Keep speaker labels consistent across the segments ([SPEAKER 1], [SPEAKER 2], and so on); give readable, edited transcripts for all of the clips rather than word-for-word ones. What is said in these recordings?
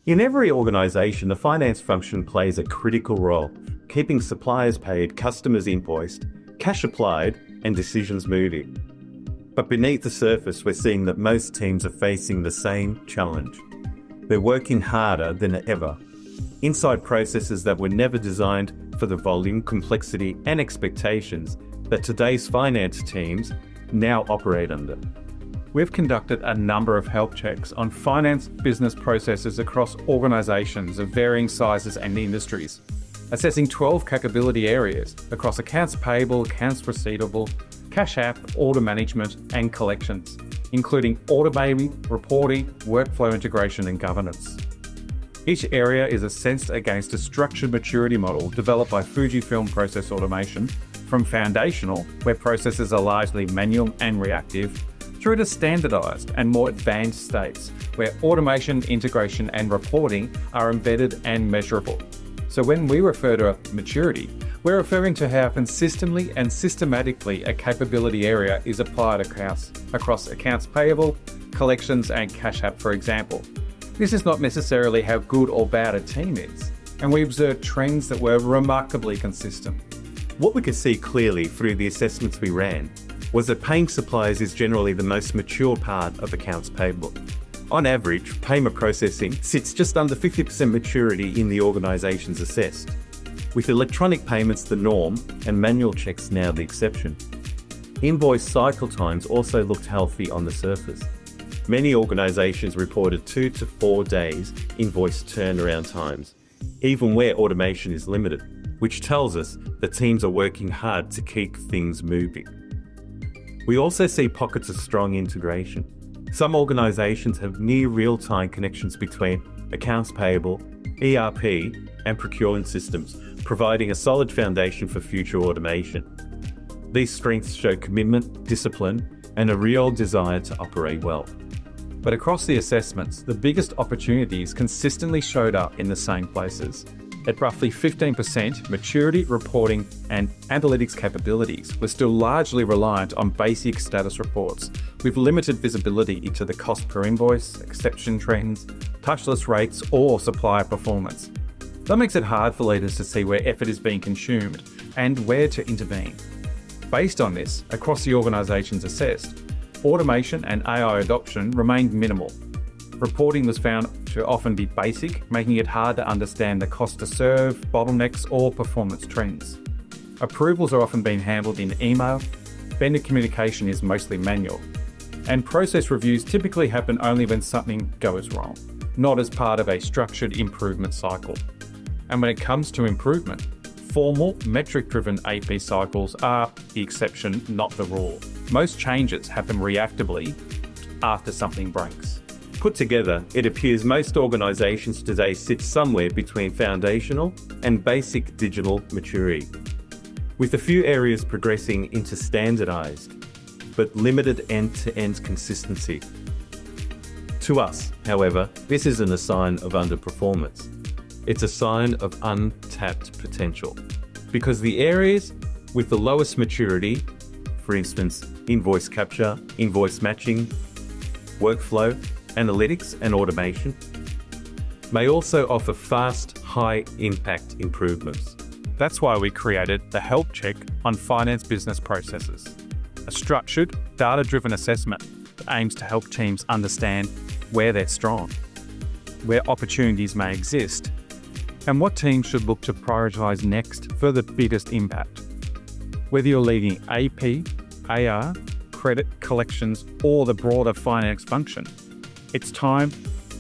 [SPEAKER 1] In every organization, the finance function plays a critical role, keeping suppliers paid, customers invoiced, cash applied, and decisions moving. But beneath the surface, we're seeing that most teams are facing the same challenge. They're working harder than ever, inside processes that were never designed for the volume, complexity, and expectations that today's finance teams now operate under.
[SPEAKER 2] We've conducted a number of health checks on finance business processes across organisations of varying sizes and industries, assessing 12 capability areas across accounts payable, accounts receivable, cash app, order management, and collections, including automating, reporting, workflow integration, and governance. Each area is assessed against a structured maturity model developed by Fujifilm Process Automation, from foundational, where processes are largely manual and reactive, through to standardized and more advanced states, where automation, integration, and reporting are embedded and measurable. So when we refer to maturity, we're referring to how consistently and systematically a capability area is applied across accounts payable, collections, and cash app, for example. This is not necessarily how good or bad a team is, and we observed trends that were remarkably consistent.
[SPEAKER 1] What we could see clearly through the assessments we ran was that paying suppliers is generally the most mature part of accounts payable. On average, payment processing sits just under 50% maturity in the organisations assessed, with electronic payments the norm and manual checks now the exception. Invoice cycle times also looked healthy on the surface. Many organisations reported 2 to 4 days invoice turnaround times, even where automation is limited, which tells us that teams are working hard to keep things moving. We also see pockets of strong integration. Some organisations have near real-time connections between accounts payable, ERP, and procurement systems, providing a solid foundation for future automation. These strengths show commitment, discipline, and a real desire to operate well.
[SPEAKER 2] But across the assessments, the biggest opportunities consistently showed up in the same places. At roughly 15%, maturity, reporting, and analytics capabilities were still largely reliant on basic status reports, with limited visibility into the cost per invoice, exception trends, touchless rates, or supplier performance. That makes it hard for leaders to see where effort is being consumed and where to intervene. Based on this, across the organisations assessed, automation and AI adoption remained minimal. Reporting was found to often be basic, making it hard to understand the cost to serve, bottlenecks, or performance trends. Approvals are often being handled in email, vendor communication is mostly manual, and process reviews typically happen only when something goes wrong, not as part of a structured improvement cycle. And when it comes to improvement, formal, metric-driven AP cycles are the exception, not the rule. Most changes happen reactively after something breaks.
[SPEAKER 1] Put together, it appears most organisations today sit somewhere between foundational and basic digital maturity, with a few areas progressing into standardised, but limited end-to-end consistency. To us, however, this isn't a sign of underperformance. It's a sign of untapped potential, because the areas with the lowest maturity, for instance, invoice capture, invoice matching, workflow, analytics, and automation, may also offer fast, high-impact improvements.
[SPEAKER 2] That's why we created the Health Check on Finance Business Processes, a structured, data-driven assessment that aims to help teams understand where they're strong, where opportunities may exist, and what teams should look to prioritise next for the biggest impact. Whether you're leading AP, AR, credit, collections, or the broader finance function, it's time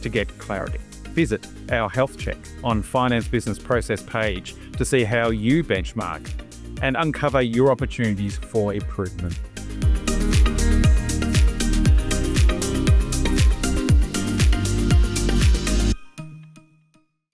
[SPEAKER 2] to get clarity. Visit our Health Check on Finance Business Process page to see how you benchmark and uncover your opportunities for improvement.